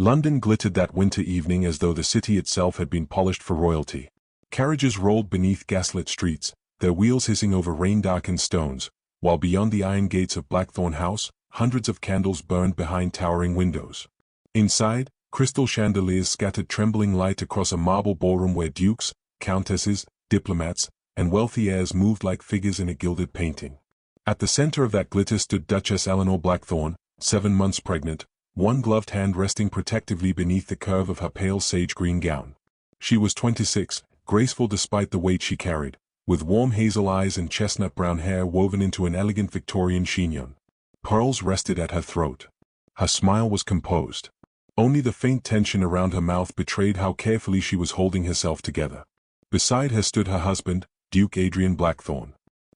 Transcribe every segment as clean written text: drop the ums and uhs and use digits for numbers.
London glittered that winter evening as though the city itself had been polished for royalty. Carriages rolled beneath gaslit streets, their wheels hissing over rain-darkened stones, while beyond the iron gates of Blackthorne House, hundreds of candles burned behind towering windows. Inside, crystal chandeliers scattered trembling light across a marble ballroom where dukes, countesses, diplomats, and wealthy heirs moved like figures in a gilded painting. At the center of that glitter stood Duchess Eleanor Blackthorne, 7 months pregnant, one gloved hand resting protectively beneath the curve of her pale sage-green gown. She was 26, graceful despite the weight she carried, with warm hazel eyes and chestnut-brown hair woven into an elegant Victorian chignon. Pearls rested at her throat. Her smile was composed. Only the faint tension around her mouth betrayed how carefully she was holding herself together. Beside her stood her husband, Duke Adrian Blackthorne.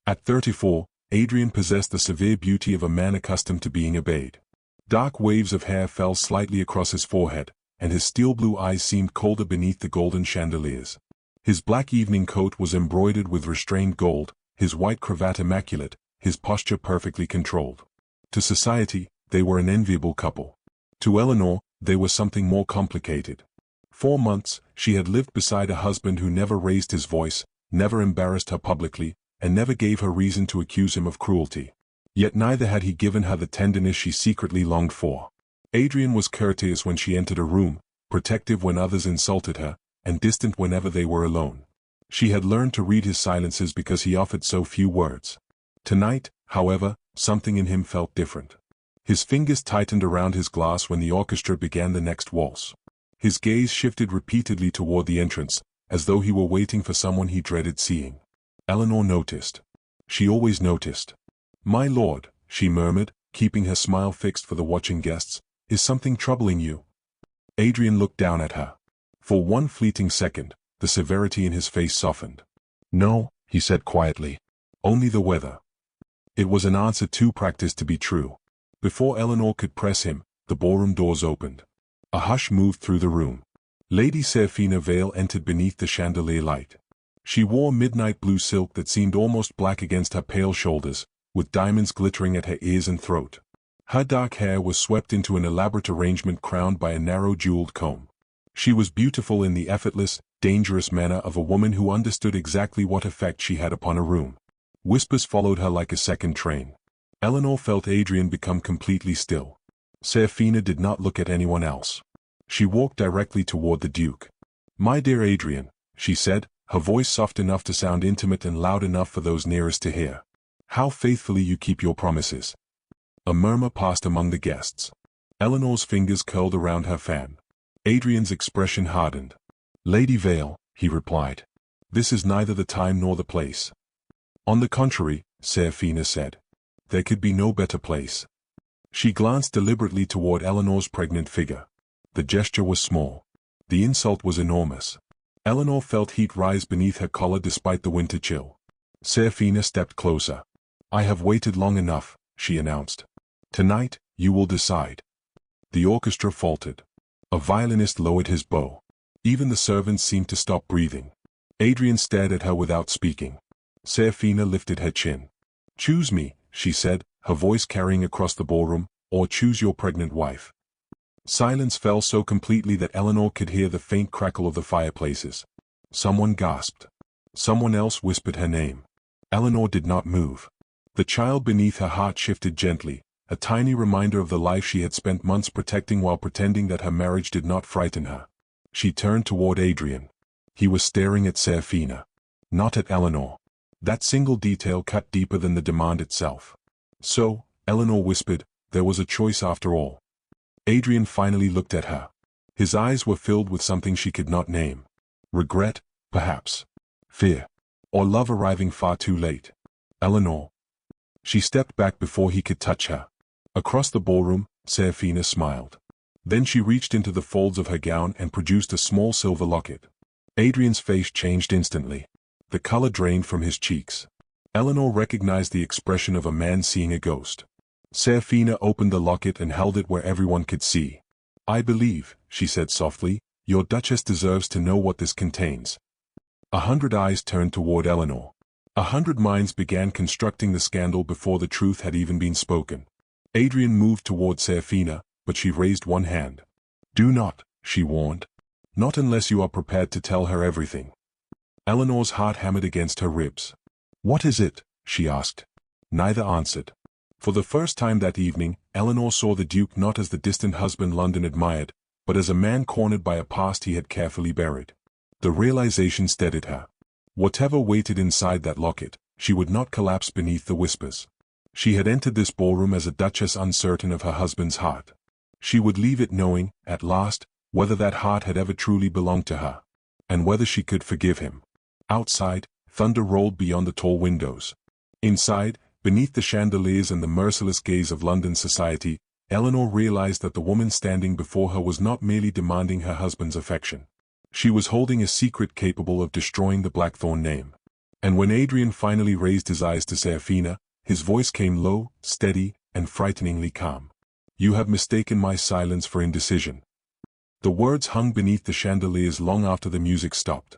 At 34, Adrian possessed the severe beauty of a man accustomed to being obeyed. Dark waves of hair fell slightly across his forehead, and his steel-blue eyes seemed colder beneath the golden chandeliers. His black evening coat was embroidered with restrained gold, his white cravat immaculate, his posture perfectly controlled. To society, they were an enviable couple. To Eleanor, they were something more complicated. 4 months, she had lived beside a husband who never raised his voice, never embarrassed her publicly, and never gave her reason to accuse him of cruelty. Yet neither had he given her the tenderness she secretly longed for. Adrian was courteous when she entered a room, protective when others insulted her, and distant whenever they were alone. She had learned to read his silences because he offered so few words. Tonight, however, something in him felt different. His fingers tightened around his glass when the orchestra began the next waltz. His gaze shifted repeatedly toward the entrance, as though he were waiting for someone he dreaded seeing. Eleanor noticed. She always noticed. "My lord," she murmured, keeping her smile fixed for the watching guests, "is something troubling you?" Adrian looked down at her. For one fleeting second, the severity in his face softened. "No," he said quietly. "Only the weather." It was an answer too practiced to be true. Before Eleanor could press him, the ballroom doors opened. A hush moved through the room. Lady Seraphina Vale entered beneath the chandelier light. She wore midnight blue silk that seemed almost black against her pale shoulders, with diamonds glittering at her ears and throat. Her dark hair was swept into an elaborate arrangement crowned by a narrow jeweled comb. She was beautiful in the effortless, dangerous manner of a woman who understood exactly what effect she had upon a room. Whispers followed her like a second train. Eleanor felt Adrian become completely still. Seraphina did not look at anyone else. She walked directly toward the Duke. "My dear Adrian," she said, her voice soft enough to sound intimate and loud enough for those nearest to hear. "How faithfully you keep your promises." A murmur passed among the guests. Eleanor's fingers curled around her fan. Adrian's expression hardened. "Lady Vale," he replied. "This is neither the time nor the place." "On the contrary," Seraphina said. "There could be no better place." She glanced deliberately toward Eleanor's pregnant figure. The gesture was small. The insult was enormous. Eleanor felt heat rise beneath her collar despite the winter chill. Seraphina stepped closer. "I have waited long enough," she announced. "Tonight, you will decide." The orchestra faltered. A violinist lowered his bow. Even the servants seemed to stop breathing. Adrian stared at her without speaking. Seraphina lifted her chin. "Choose me," she said, her voice carrying across the ballroom, "or choose your pregnant wife." Silence fell so completely that Eleanor could hear the faint crackle of the fireplaces. Someone gasped. Someone else whispered her name. Eleanor did not move. The child beneath her heart shifted gently, a tiny reminder of the life she had spent months protecting while pretending that her marriage did not frighten her. She turned toward Adrian. He was staring at Seraphina. Not at Eleanor. That single detail cut deeper than the demand itself. "So," Eleanor whispered, "there was a choice after all." Adrian finally looked at her. His eyes were filled with something she could not name. Regret, perhaps. Fear. Or love arriving far too late. "Eleanor." She stepped back before he could touch her. Across the ballroom, Seraphina smiled. Then she reached into the folds of her gown and produced a small silver locket. Adrian's face changed instantly. The color drained from his cheeks. Eleanor recognized the expression of a man seeing a ghost. Seraphina opened the locket and held it where everyone could see. "I believe," she said softly, "your Duchess deserves to know what this contains." 100 eyes turned toward Eleanor. 100 minds began constructing the scandal before the truth had even been spoken. Adrian moved toward Seraphina, but she raised one hand. Do not, she warned. Not unless you are prepared to tell her everything. Eleanor's heart hammered against her ribs. What is it? She asked. Neither answered. For the first time that evening, Eleanor saw the Duke not as the distant husband London admired, but as a man cornered by a past he had carefully buried. The realization steadied her. Whatever waited inside that locket, she would not collapse beneath the whispers. She had entered this ballroom as a duchess uncertain of her husband's heart. She would leave it knowing, at last, whether that heart had ever truly belonged to her, and whether she could forgive him. Outside, thunder rolled beyond the tall windows. Inside, beneath the chandeliers and the merciless gaze of London society, Eleanor realized that the woman standing before her was not merely demanding her husband's affection. She was holding a secret capable of destroying the Blackthorne name. And when Adrian finally raised his eyes to Seraphina, his voice came low, steady, and frighteningly calm. You have mistaken my silence for indecision. The words hung beneath the chandeliers long after the music stopped.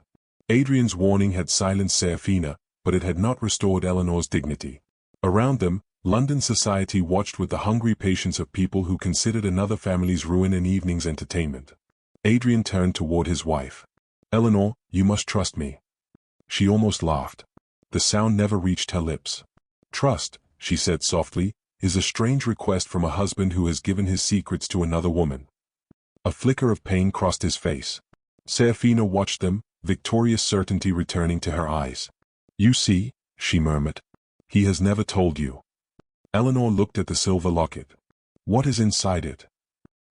Adrian's warning had silenced Seraphina, but it had not restored Eleanor's dignity. Around them, London society watched with the hungry patience of people who considered another family's ruin an evening's entertainment. Adrian turned toward his wife. Eleanor, you must trust me. She almost laughed. The sound never reached her lips. Trust, she said softly, is a strange request from a husband who has given his secrets to another woman. A flicker of pain crossed his face. Seraphina watched them, victorious certainty returning to her eyes. You see, she murmured. He has never told you. Eleanor looked at the silver locket. What is inside it?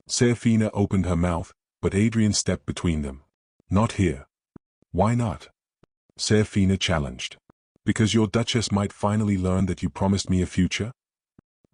Seraphina opened her mouth, but Adrian stepped between them. Not here. Why not? Seraphina challenged. Because your duchess might finally learn that you promised me a future?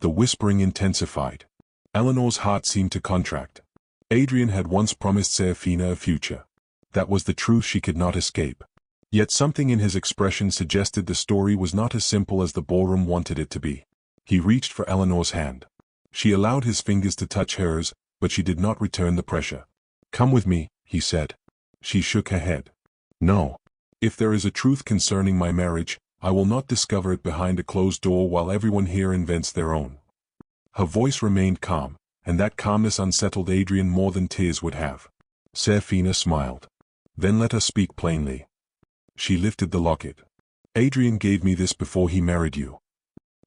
The whispering intensified. Eleanor's heart seemed to contract. Adrian had once promised Seraphina a future. That was the truth she could not escape. Yet something in his expression suggested the story was not as simple as the ballroom wanted it to be. He reached for Eleanor's hand. She allowed his fingers to touch hers, but she did not return the pressure. Come with me, he said. She shook her head. No. If there is a truth concerning my marriage, I will not discover it behind a closed door while everyone here invents their own. Her voice remained calm, and that calmness unsettled Adrian more than tears would have. Seraphina smiled. Then let us speak plainly. She lifted the locket. Adrian gave me this before he married you.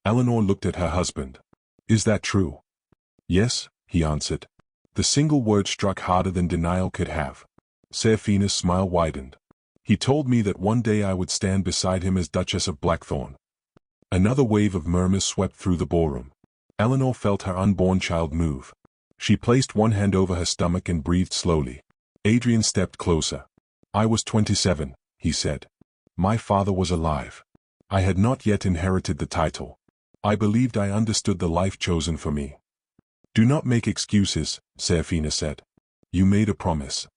Eleanor looked at her husband. Is that true? Yes, he answered. The single word struck harder than denial could have. Seraphina's smile widened. He told me that one day I would stand beside him as Duchess of Blackthorne. Another wave of murmurs swept through the ballroom. Eleanor felt her unborn child move. She placed one hand over her stomach and breathed slowly. Adrian stepped closer. I was 27, he said. My father was alive. I had not yet inherited the title. I believed I understood the life chosen for me. Do not make excuses, Seraphina said. You made a promise.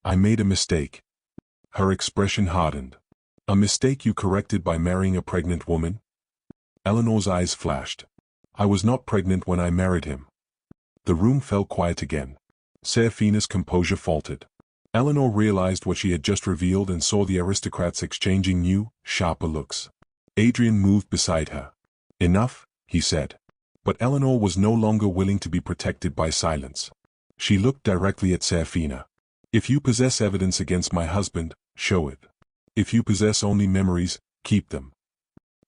I made a mistake. Her expression hardened. A mistake you corrected by marrying a pregnant woman? Eleanor's eyes flashed. I was not pregnant when I married him. The room fell quiet again. Seraphina's composure faltered. Eleanor realized what she had just revealed and saw the aristocrats exchanging new, sharper looks. Adrian moved beside her. Enough, he said. But Eleanor was no longer willing to be protected by silence. She looked directly at Seraphina. If you possess evidence against my husband, show it. If you possess only memories, keep them.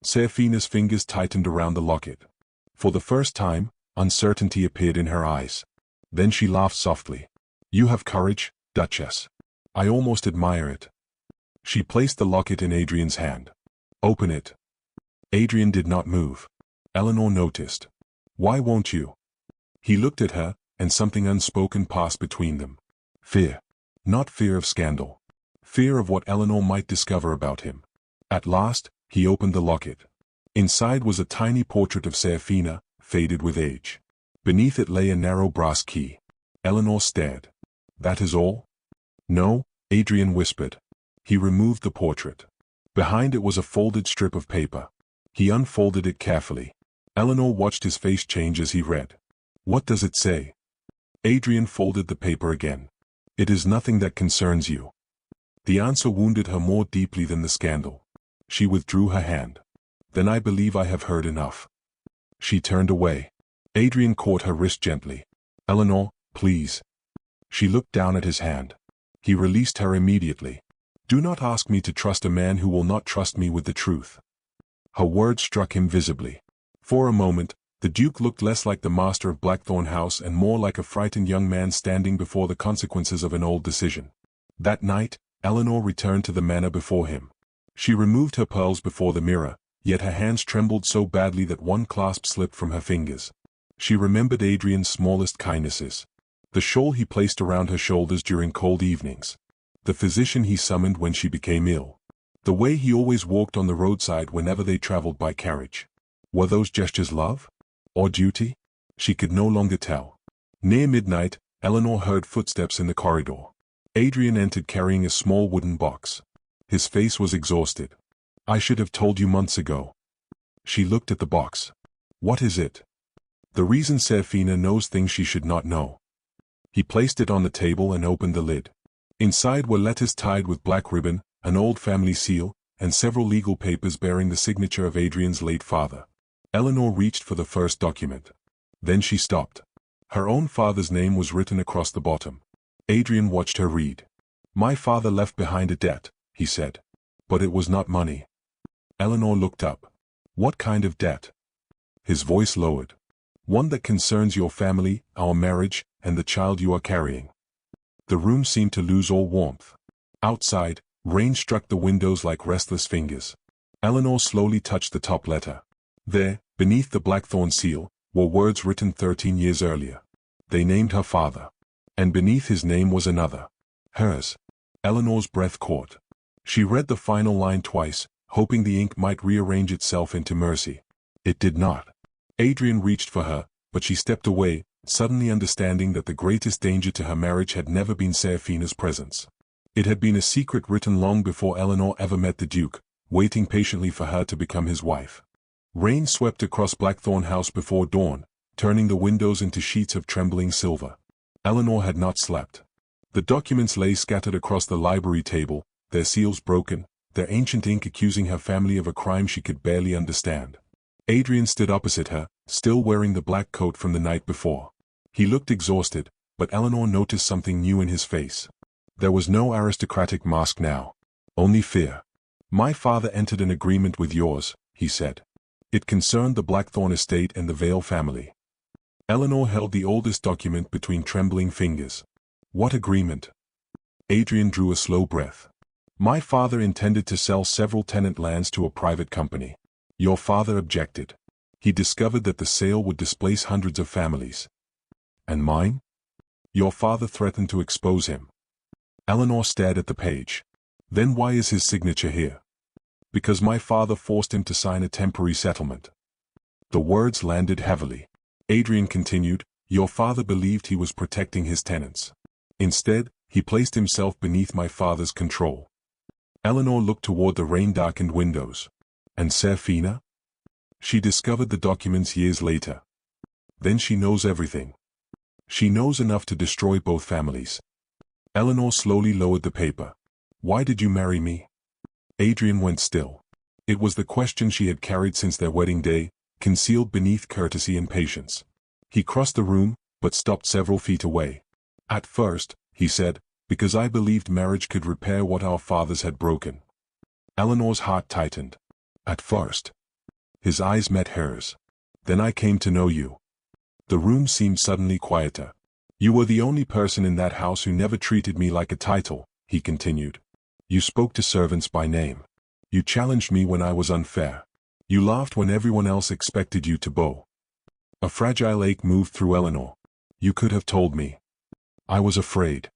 Seraphina's fingers tightened around the locket. For the first time, uncertainty appeared in her eyes. Then she laughed softly. You have courage, Duchess. I almost admire it. She placed the locket in Adrian's hand. Open it. Adrian did not move. Eleanor noticed. Why won't you? He looked at her, and something unspoken passed between them. Fear. Not fear of scandal. Fear of what Eleanor might discover about him. At last, he opened the locket. Inside was a tiny portrait of Seraphina, faded with age. Beneath it lay a narrow brass key. Eleanor stared. That is all? No, Adrian whispered. He removed the portrait. Behind it was a folded strip of paper. He unfolded it carefully. Eleanor watched his face change as he read. What does it say? Adrian folded the paper again. It is nothing that concerns you. The answer wounded her more deeply than the scandal. She withdrew her hand. Then I believe I have heard enough. She turned away. Adrian caught her wrist gently. Eleanor, please. She looked down at his hand. He released her immediately. Do not ask me to trust a man who will not trust me with the truth. Her words struck him visibly. For a moment, the Duke looked less like the master of Blackthorne House and more like a frightened young man standing before the consequences of an old decision. That night, Eleanor returned to the manor before him. She removed her pearls before the mirror, yet her hands trembled so badly that one clasp slipped from her fingers. She remembered Adrian's smallest kindnesses. The shawl he placed around her shoulders during cold evenings. The physician he summoned when she became ill. The way he always walked on the roadside whenever they traveled by carriage. Were those gestures love? Or duty? She could no longer tell. Near midnight, Eleanor heard footsteps in the corridor. Adrian entered carrying a small wooden box. His face was exhausted. I should have told you months ago. She looked at the box. What is it? The reason Seraphina knows things she should not know. He placed it on the table and opened the lid. Inside were letters tied with black ribbon, an old family seal, and several legal papers bearing the signature of Adrian's late father. Eleanor reached for the first document. Then she stopped. Her own father's name was written across the bottom. Adrian watched her read. My father left behind a debt, he said. But it was not money. Eleanor looked up. What kind of debt? His voice lowered. One that concerns your family, our marriage, and the child you are carrying. The room seemed to lose all warmth. Outside, rain struck the windows like restless fingers. Eleanor slowly touched the top letter. There, beneath the Blackthorne seal, were words written 13 years earlier. They named her father. And beneath his name was another. Hers. Eleanor's breath caught. She read the final line twice, hoping the ink might rearrange itself into mercy. It did not. Adrian reached for her, but she stepped away, suddenly understanding that the greatest danger to her marriage had never been Seraphina's presence. It had been a secret written long before Eleanor ever met the Duke, waiting patiently for her to become his wife. Rain swept across Blackthorne House before dawn, turning the windows into sheets of trembling silver. Eleanor had not slept. The documents lay scattered across the library table, their seals broken, their ancient ink accusing her family of a crime she could barely understand. Adrian stood opposite her, still wearing the black coat from the night before. He looked exhausted, but Eleanor noticed something new in his face. There was no aristocratic mask now. Only fear. My father entered an agreement with yours, he said. It concerned the Blackthorne estate and the Vale family. Eleanor held the oldest document between trembling fingers. What agreement? Adrian drew a slow breath. My father intended to sell several tenant lands to a private company. Your father objected. He discovered that the sale would displace hundreds of families. And mine? Your father threatened to expose him. Eleanor stared at the page. Then why is his signature here? Because my father forced him to sign a temporary settlement. The words landed heavily. Adrian continued, your father believed he was protecting his tenants. Instead, he placed himself beneath my father's control. Eleanor looked toward the rain-darkened windows. And Seraphina? She discovered the documents years later. Then she knows everything. She knows enough to destroy both families. Eleanor slowly lowered the paper. Why did you marry me? Adrian went still. It was the question she had carried since their wedding day, concealed beneath courtesy and patience. He crossed the room, but stopped several feet away. At first, he said, because I believed marriage could repair what our fathers had broken. Eleanor's heart tightened. At first. His eyes met hers. Then I came to know you. The room seemed suddenly quieter. You were the only person in that house who never treated me like a title, he continued. You spoke to servants by name. You challenged me when I was unfair. You laughed when everyone else expected you to bow. A fragile ache moved through Eleanor. You could have told me. I was afraid.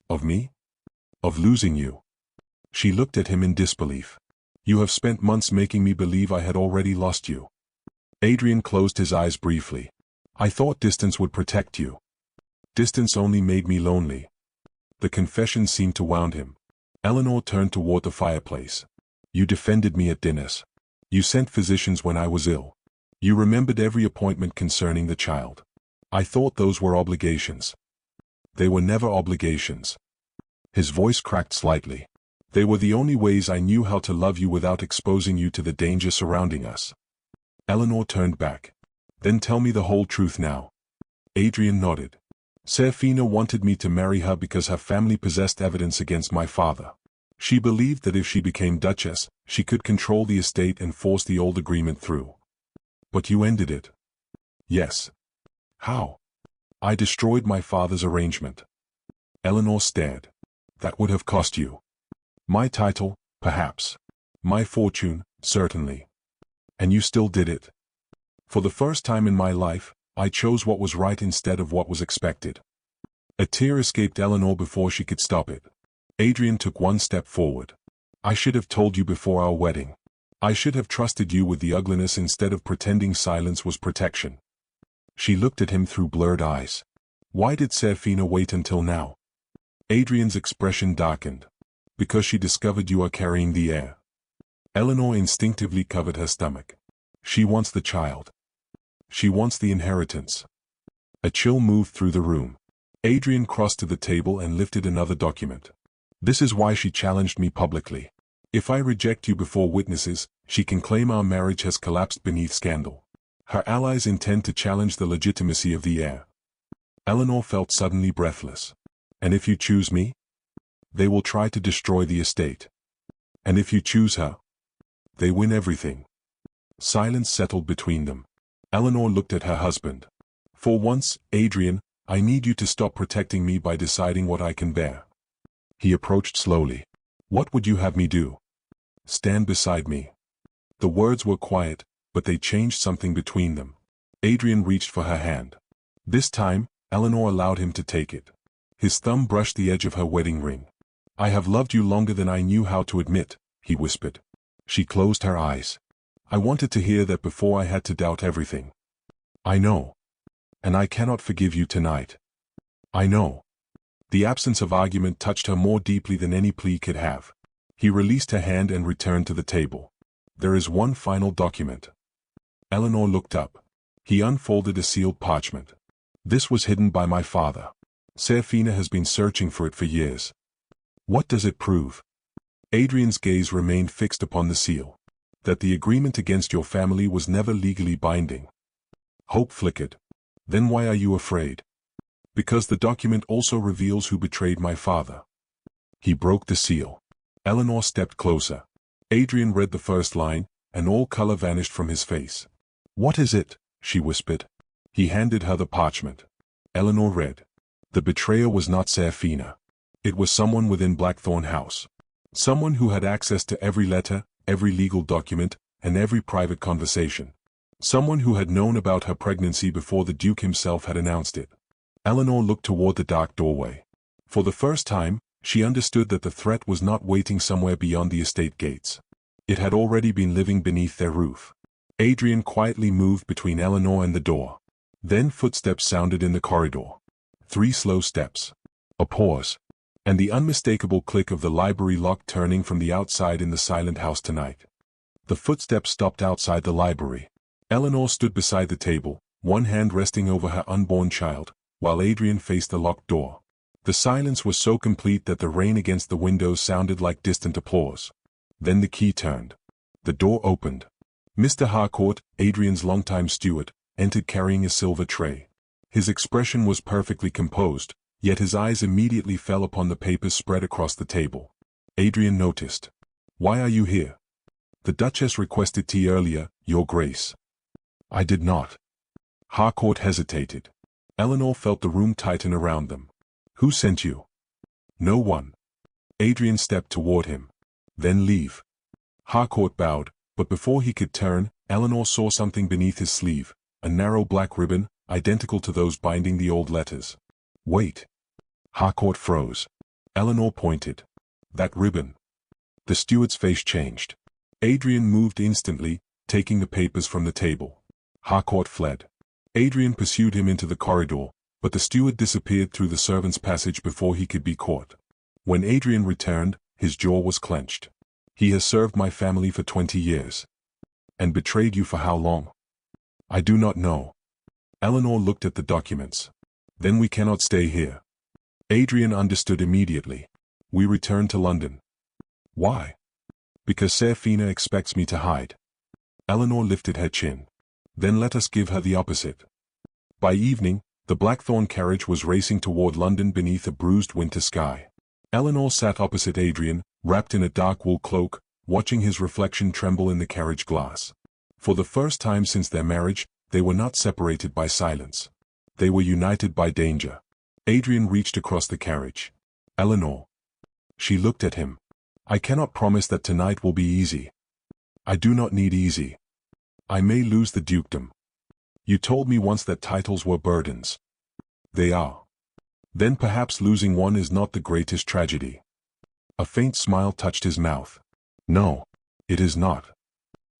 Of me? Of losing you. She looked at him in disbelief. You have spent months making me believe I had already lost you. Adrian closed his eyes briefly. I thought distance would protect you. Distance only made me lonely. The confession seemed to wound him. Eleanor turned toward the fireplace. You defended me at dinners. You sent physicians when I was ill. You remembered every appointment concerning the child. I thought those were obligations. They were never obligations. His voice cracked slightly. They were the only ways I knew how to love you without exposing you to the danger surrounding us. Eleanor turned back. Then tell me the whole truth now. Adrian nodded. Seraphina wanted me to marry her because her family possessed evidence against my father. She believed that if she became Duchess, she could control the estate and force the old agreement through. But you ended it. Yes. How? I destroyed my father's arrangement. Eleanor stared. That would have cost you. My title, perhaps. My fortune, certainly. And you still did it. For the first time in my life, I chose what was right instead of what was expected. A tear escaped Eleanor before she could stop it. Adrian took one step forward. I should have told you before our wedding. I should have trusted you with the ugliness instead of pretending silence was protection. She looked at him through blurred eyes. Why did Seraphina wait until now? Adrian's expression darkened. Because she discovered you are carrying the heir. Eleanor instinctively covered her stomach. She wants the child. She wants the inheritance. A chill moved through the room. Adrian crossed to the table and lifted another document. This is why she challenged me publicly. If I reject you before witnesses, she can claim our marriage has collapsed beneath scandal. Her allies intend to challenge the legitimacy of the heir. Eleanor felt suddenly breathless. And if you choose me? They will try to destroy the estate. And if you choose her? They win everything. Silence settled between them. Eleanor looked at her husband. For once, Adrian, I need you to stop protecting me by deciding what I can bear. He approached slowly. What would you have me do? Stand beside me. The words were quiet, but they changed something between them. Adrian reached for her hand. This time, Eleanor allowed him to take it. His thumb brushed the edge of her wedding ring. I have loved you longer than I knew how to admit, he whispered. She closed her eyes. I wanted to hear that before I had to doubt everything. I know. And I cannot forgive you tonight. I know. The absence of argument touched her more deeply than any plea could have. He released her hand and returned to the table. There is one final document. Eleanor looked up. He unfolded a sealed parchment. This was hidden by my father. Seraphina has been searching for it for years. What does it prove? Adrian's gaze remained fixed upon the seal. That the agreement against your family was never legally binding. Hope flickered. Then why are you afraid? Because the document also reveals who betrayed my father. He broke the seal. Eleanor stepped closer. Adrian read the first line, and all color vanished from his face. What is it? She whispered. He handed her the parchment. Eleanor read. The betrayer was not Seraphina. It was someone within Blackthorne House. Someone who had access to every letter, every legal document, and every private conversation. Someone who had known about her pregnancy before the Duke himself had announced it. Eleanor looked toward the dark doorway. For the first time, she understood that the threat was not waiting somewhere beyond the estate gates. It had already been living beneath their roof. Adrian quietly moved between Eleanor and the door. Then footsteps sounded in the corridor. 3 slow steps. A pause. And the unmistakable click of the library lock turning from the outside in the silent house tonight. The footsteps stopped outside the library. Eleanor stood beside the table, one hand resting over her unborn child, while Adrian faced the locked door. The silence was so complete that the rain against the windows sounded like distant applause. Then the key turned. The door opened. Mr. Harcourt, Adrian's longtime steward, entered carrying a silver tray. His expression was perfectly composed, yet his eyes immediately fell upon the papers spread across the table. Adrian noticed. Why are you here? The Duchess requested tea earlier, Your Grace. I did not. Harcourt hesitated. Eleanor felt the room tighten around them. Who sent you? No one. Adrian stepped toward him. Then leave. Harcourt bowed, but before he could turn, Eleanor saw something beneath his sleeve, a narrow black ribbon, identical to those binding the old letters. Wait. Harcourt froze. Eleanor pointed. That ribbon. The steward's face changed. Adrian moved instantly, taking the papers from the table. Harcourt fled. Adrian pursued him into the corridor, but the steward disappeared through the servants' passage before he could be caught. When Adrian returned, his jaw was clenched. He has served my family for 20 years. And betrayed you for how long? I do not know. Eleanor looked at the documents. Then we cannot stay here. Adrian understood immediately. We return to London. Why? Because Seraphina expects me to hide. Eleanor lifted her chin. Then let us give her the opposite. By evening, The Blackthorne carriage was racing toward London beneath a bruised winter sky. Eleanor sat opposite Adrian, wrapped in a dark wool cloak, watching his reflection tremble in the carriage glass. For the first time since their marriage, they were not separated by silence. They were united by danger. Adrian reached across the carriage. Eleanor. She looked at him. I cannot promise that tonight will be easy. I do not need easy. I may lose the dukedom. You told me once that titles were burdens. They are. Then perhaps losing one is not the greatest tragedy. A faint smile touched his mouth. No, it is not.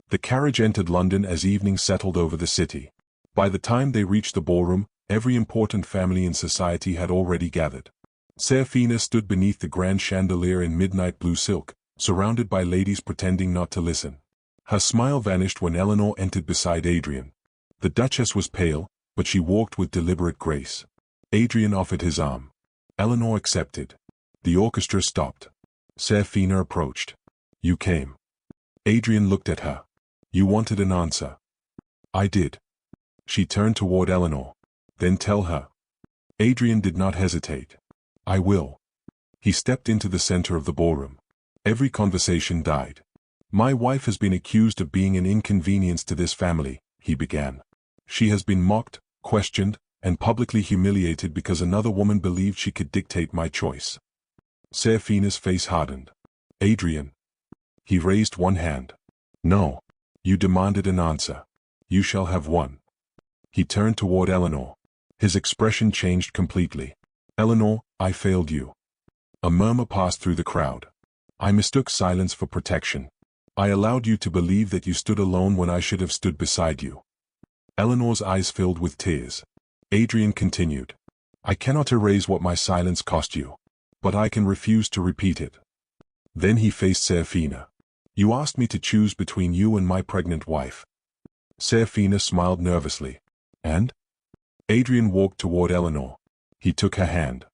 The carriage entered London as evening settled over the city. By the time they reached the ballroom, every important family in society had already gathered. Seraphina stood beneath the grand chandelier in midnight blue silk, surrounded by ladies pretending not to listen. Her smile vanished when Eleanor entered beside Adrian. The Duchess was pale, but she walked with deliberate grace. Adrian offered his arm. Eleanor accepted. The orchestra stopped. Seraphina approached. You came. Adrian looked at her. You wanted an answer. I did. She turned toward Eleanor. Then tell her. Adrian did not hesitate. I will. He stepped into the center of the ballroom. Every conversation died. My wife has been accused of being an inconvenience to this family, he began. She has been mocked, questioned, and publicly humiliated because another woman believed she could dictate my choice. Seraphina's face hardened. Adrian. He raised one hand. No. You demanded an answer. You shall have one. He turned toward Eleanor. His expression changed completely. Eleanor, I failed you. A murmur passed through the crowd. I mistook silence for protection. I allowed you to believe that you stood alone when I should have stood beside you. Eleanor's eyes filled with tears. Adrian continued. I cannot erase what my silence cost you. But I can refuse to repeat it. Then he faced Seraphina. You asked me to choose between you and my pregnant wife. Seraphina smiled nervously. And? Adrian walked toward Eleanor. He took her hand.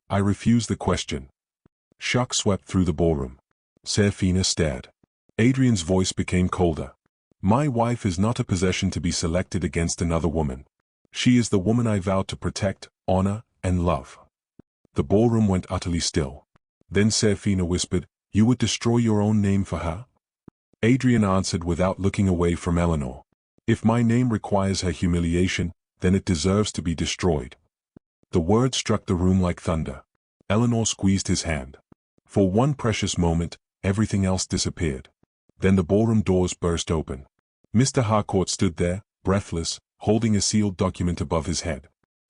I refuse the question. Shock swept through the ballroom. Seraphina stared. Adrian's voice became colder. My wife is not a possession to be selected against another woman. She is the woman I vowed to protect, honor, and love. The ballroom went utterly still. Then Seraphina whispered, You would destroy your own name for her? Adrian answered without looking away from Eleanor. If my name requires her humiliation, then it deserves to be destroyed. The words struck the room like thunder. Eleanor squeezed his hand. For one precious moment, everything else disappeared. Then the ballroom doors burst open. Mr. Harcourt stood there, breathless, holding a sealed document above his head.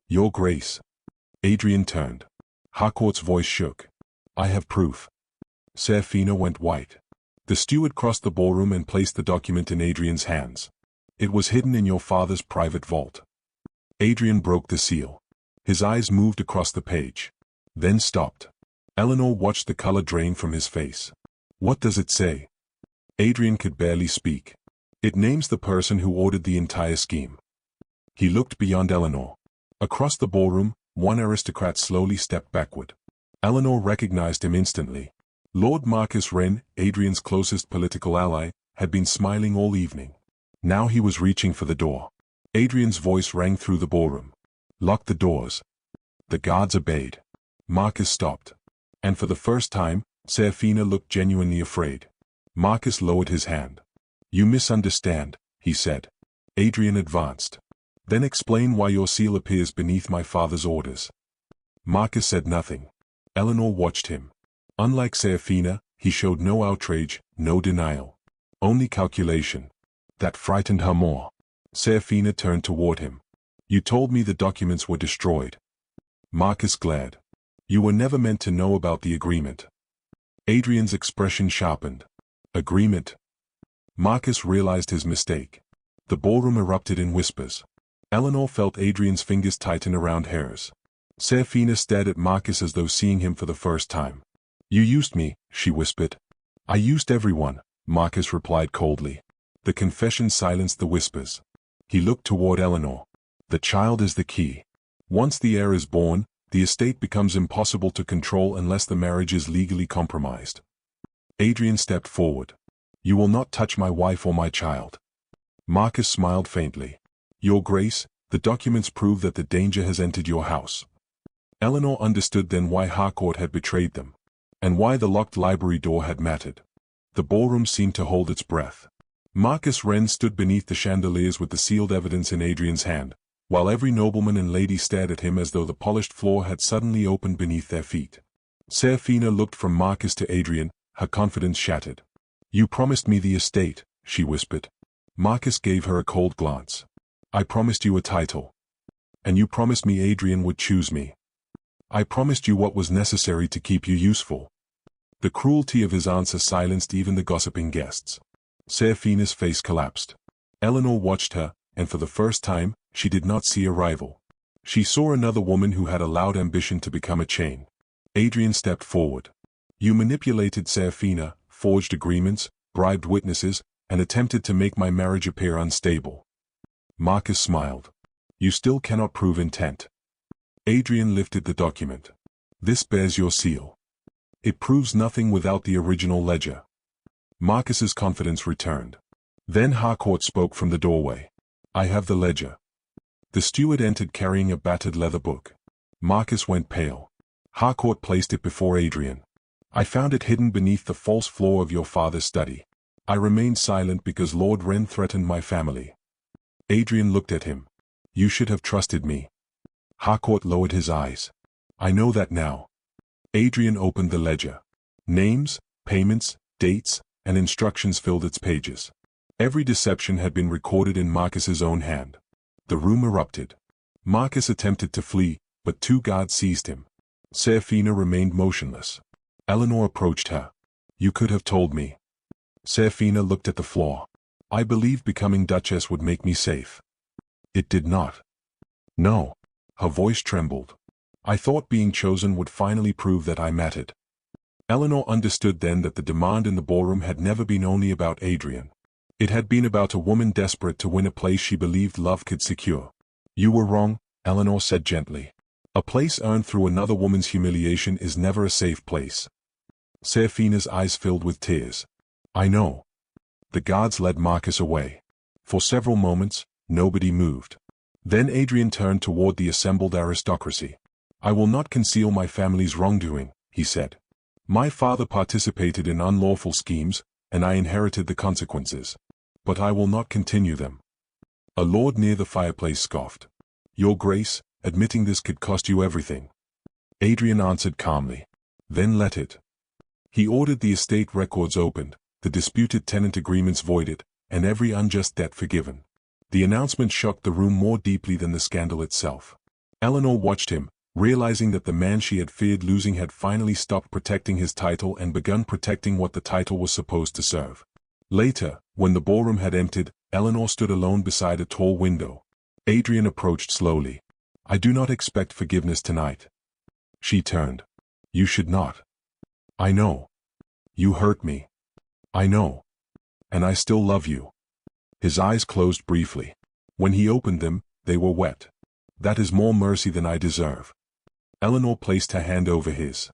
Your Grace. Adrian turned. Harcourt's voice shook. I have proof. Seraphina went white. The steward crossed the ballroom and placed the document in Adrian's hands. It was hidden in your father's private vault. Adrian broke the seal. His eyes moved across the page. Then stopped. Eleanor watched the color drain from his face. What does it say? Adrian could barely speak. It names the person who ordered the entire scheme. He looked beyond Eleanor. Across the ballroom, one aristocrat slowly stepped backward. Eleanor recognized him instantly. Lord Marcus Wren, Adrian's closest political ally, had been smiling all evening. Now he was reaching for the door. Adrian's voice rang through the ballroom. Lock the doors. The guards obeyed. Marcus stopped. And for the first time, Seraphina looked genuinely afraid. Marcus lowered his hand. You misunderstand, he said. Adrian advanced. Then explain why your seal appears beneath my father's orders. Marcus said nothing. Eleanor watched him. Unlike Seraphina, he showed no outrage, no denial. Only calculation. That frightened her more. Seraphina turned toward him. You told me the documents were destroyed. Marcus glared. You were never meant to know about the agreement. Adrian's expression sharpened. Agreement? Marcus realized his mistake. The ballroom erupted in whispers. Eleanor felt Adrian's fingers tighten around hers. Seraphina stared at Marcus as though seeing him for the first time. You used me, she whispered. I used everyone, Marcus replied coldly. The confession silenced the whispers. He looked toward Eleanor. The child is the key. Once the heir is born, the estate becomes impossible to control unless the marriage is legally compromised. Adrian stepped forward. You will not touch my wife or my child. Marcus smiled faintly. Your Grace, The documents prove that the danger has entered your house. Eleanor understood then why Harcourt had betrayed them, and why the locked library door had mattered. The ballroom seemed to hold its breath. Marcus Wren stood beneath the chandeliers with the sealed evidence in Adrian's hand, while every nobleman and lady stared at him as though the polished floor had suddenly opened beneath their feet. Seraphina looked from Marcus to Adrian, her confidence shattered. "You promised me the estate," she whispered. Marcus gave her a cold glance. "I promised you a title. And you promised me Adrian would choose me. I promised you what was necessary to keep you useful." The cruelty of his answer silenced even the gossiping guests. Seraphina's face collapsed. Eleanor watched her, and for the first time, she did not see a rival. She saw another woman who had a loud ambition to become a chain. Adrian stepped forward. "You manipulated Seraphina, forged agreements, bribed witnesses, and attempted to make my marriage appear unstable." Marcus smiled. "You still cannot prove intent." Adrian lifted the document. "This bears your seal. It proves nothing without the original ledger." Marcus's confidence returned. Then Harcourt spoke from the doorway. "I have the ledger." The steward entered carrying a battered leather book. Marcus went pale. Harcourt placed it before Adrian. "I found it hidden beneath the false floor of your father's study. I remained silent because Lord Wren threatened my family." Adrian looked at him. "You should have trusted me." Harcourt lowered his eyes. "I know that now." Adrian opened the ledger. Names, payments, dates, and instructions filled its pages. Every deception had been recorded in Marcus's own hand. The room erupted. Marcus attempted to flee, but 2 guards seized him. Seraphina remained motionless. Eleanor approached her. "You could have told me." Seraphina looked at the floor. "I believed becoming Duchess would make me safe." "It did not." "No." Her voice trembled. "I thought being chosen would finally prove that I mattered." Eleanor understood then that the demand in the ballroom had never been only about Adrian. It had been about a woman desperate to win a place she believed love could secure. "You were wrong," Eleanor said gently. "A place earned through another woman's humiliation is never a safe place." Seraphina's eyes filled with tears. "I know." The guards led Marcus away. For several moments, nobody moved. Then Adrian turned toward the assembled aristocracy. "I will not conceal my family's wrongdoing," he said. "My father participated in unlawful schemes, and I inherited the consequences. But I will not continue them." A lord near the fireplace scoffed. "Your Grace, admitting this could cost you everything." Adrian answered calmly. "Then let it." He ordered the estate records opened, the disputed tenant agreements voided, and every unjust debt forgiven. The announcement shocked the room more deeply than the scandal itself. Eleanor watched him, realizing that the man she had feared losing had finally stopped protecting his title and begun protecting what the title was supposed to serve. Later, when the ballroom had emptied, Eleanor stood alone beside a tall window. Adrian approached slowly. "I do not expect forgiveness tonight." She turned. "You should not." "I know. You hurt me. I know. And I still love you." His eyes closed briefly. When he opened them, they were wet. "That is more mercy than I deserve." Eleanor placed her hand over his.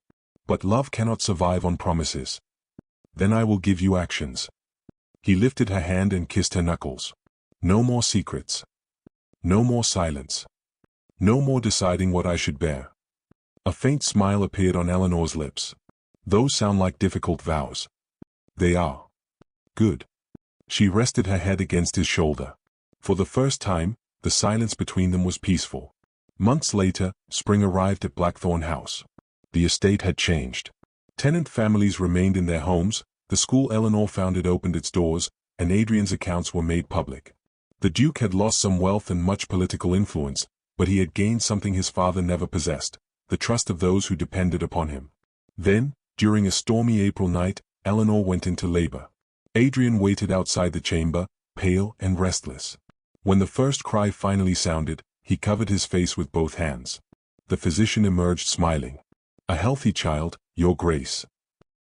"But love cannot survive on promises." "Then I will give you actions." He lifted her hand and kissed her knuckles. "No more secrets. No more silence. No more deciding what I should bear." A faint smile appeared on Eleanor's lips. "Those sound like difficult vows." "They are." "Good." She rested her head against his shoulder. For the first time, the silence between them was peaceful. Months later, spring arrived at Blackthorne House. The estate had changed. Tenant families remained in their homes, the school Eleanor founded opened its doors, and Adrian's accounts were made public. The Duke had lost some wealth and much political influence, but he had gained something his father never possessed, the trust of those who depended upon him. Then, during a stormy April night, Eleanor went into labor. Adrian waited outside the chamber, pale and restless. When the first cry finally sounded, he covered his face with both hands. The physician emerged smiling. "A healthy child, Your Grace."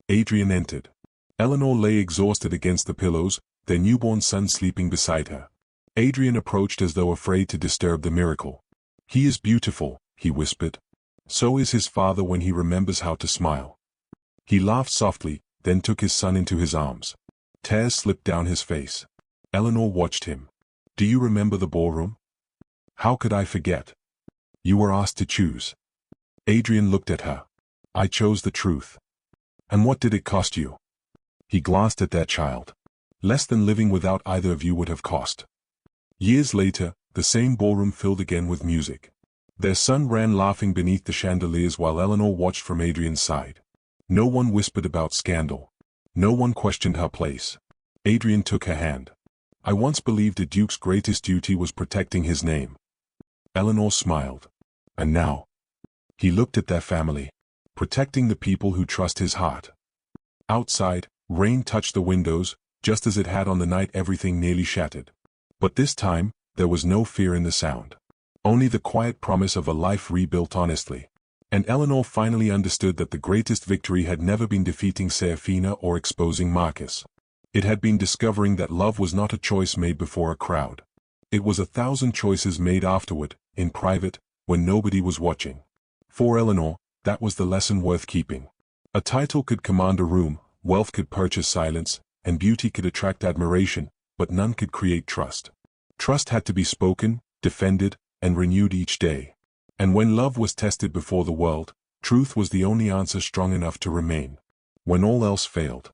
Adrian entered. Eleanor lay exhausted against the pillows, their newborn son sleeping beside her. Adrian approached as though afraid to disturb the miracle. "He is beautiful," he whispered. "So is his father when he remembers how to smile." He laughed softly, then took his son into his arms. Tears slipped down his face. Eleanor watched him. "Do you remember the ballroom?" How could I forget? You were asked to choose. Adrian looked at her. I chose the truth. And what did it cost you? He glanced at that child. Less than living without either of you would have cost. Years later, the same ballroom filled again with music. Their son ran laughing beneath the chandeliers while Eleanor watched from Adrian's side. No one whispered about scandal. No one questioned her place. Adrian took her hand. I once believed a duke's greatest duty was protecting his name. Eleanor smiled. And now? He looked at their family. Protecting the people who trust his heart. Outside, rain touched the windows, just as it had on the night everything nearly shattered. But this time, there was no fear in the sound. Only the quiet promise of a life rebuilt honestly. And Eleanor finally understood that the greatest victory had never been defeating Seraphina or exposing Marcus. It had been discovering that love was not a choice made before a crowd. It was 1,000 choices made afterward, in private, when nobody was watching. For Eleanor, that was the lesson worth keeping. A title could command a room, wealth could purchase silence, and beauty could attract admiration, but none could create trust. Trust had to be spoken, defended, and renewed each day. And when love was tested before the world, truth was the only answer strong enough to remain. When all else failed.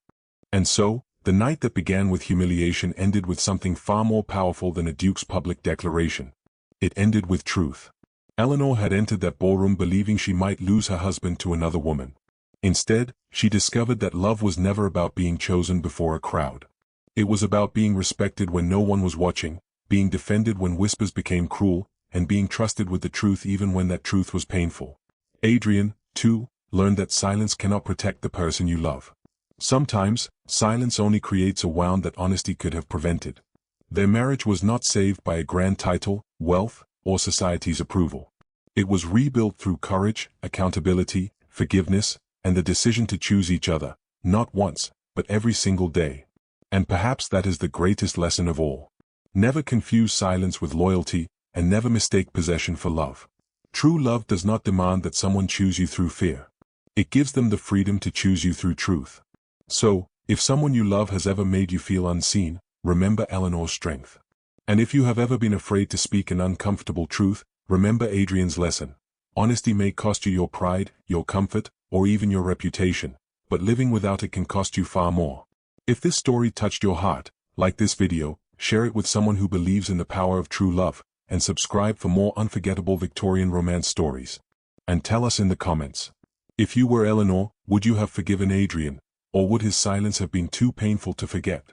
And so, the night that began with humiliation ended with something far more powerful than a duke's public declaration. It ended with truth. Eleanor had entered that ballroom believing she might lose her husband to another woman. Instead, she discovered that love was never about being chosen before a crowd. It was about being respected when no one was watching, being defended when whispers became cruel, and being trusted with the truth even when that truth was painful. Adrian, too, learned that silence cannot protect the person you love. Sometimes, silence only creates a wound that honesty could have prevented. Their marriage was not saved by a grand title, wealth, or society's approval. It was rebuilt through courage, accountability, forgiveness, and the decision to choose each other, not once, but every single day. And perhaps that is the greatest lesson of all. Never confuse silence with loyalty, and never mistake possession for love. True love does not demand that someone choose you through fear. It gives them the freedom to choose you through truth. So, if someone you love has ever made you feel unseen, remember Eleanor's strength. And if you have ever been afraid to speak an uncomfortable truth, remember Adrian's lesson. Honesty may cost you your pride, your comfort, or even your reputation, but living without it can cost you far more. If this story touched your heart, like this video, share it with someone who believes in the power of true love, and subscribe for more unforgettable Victorian romance stories. And tell us in the comments. If you were Eleanor, would you have forgiven Adrian, or would his silence have been too painful to forget?